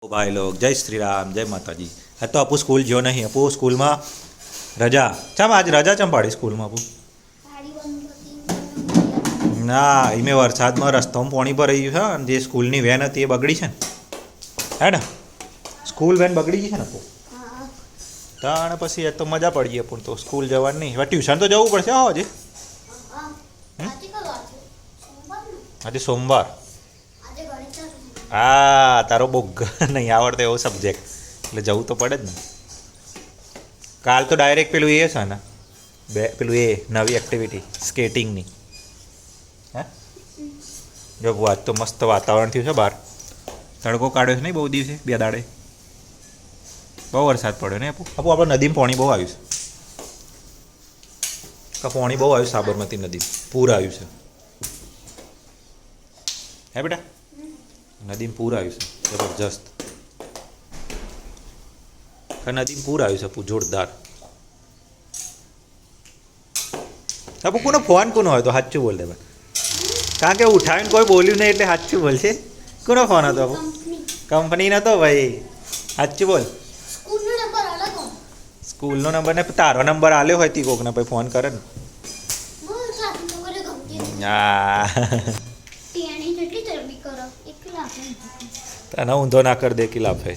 भाई लोग जय श्री राम जय माता जी। है तो अपू स्कूल जो नहीं अपू स्कूल में रजा चम आज रजा चम पाड़ी स्कूल में अपू ना इमे वरसाद में रस्ता में पानी भराई है जे स्कूल नी वेन थी बगड़ी है ना स्कूल वेन बगड़ी गई है अपू ताण पछी तो मजा पड़ी अपू तो स्कूल जवा नहीं हवे ट्यूशन तो जवू पड़शे आज आज सोमवार आ तारो बोग नहीं आवड़ते एवो सब्जेक्ट એટલે જવું તો પડે જ ને કાલ તો ડાયરેક્ટ પેલું એ છે ને પેલું એ નવી એક્ટિવિટી સ્કેટિંગની હે જો આજ તો મસ્ત વાતાવરણ થયું છે બહાર તડકો કાઢ્યો છે નહીં બહુ દિવસે બે દાડે બહુ વરસાદ પડ્યો ને આપું આપણે નદીમાં પાણી બહુ આવ્યું છે પાણી બહુ આવ્યું સાબરમતી નદી પૂર આવ્યું છે હે બેટા નદીમાં પૂર આવ્યું છે જબરજસ્ત નદીમાં પૂર આવ્યું છે આપું જોરદાર આપું કોનો ફોન કોનો હોય તો સાચું બોલ દે કારણ કે ઉઠાવીને કોઈ બોલ્યું નહીં એટલે સાચું બોલશે કોનો ફોન હતો આપું કંપની નતો ભાઈ સાચું બોલ સ્કૂલનો નંબર ને તારો નંબર આલ્યો હોય તી કોકને પછી ફોન કરે ને હા તને ઊંધો ના કર દે કે લાફે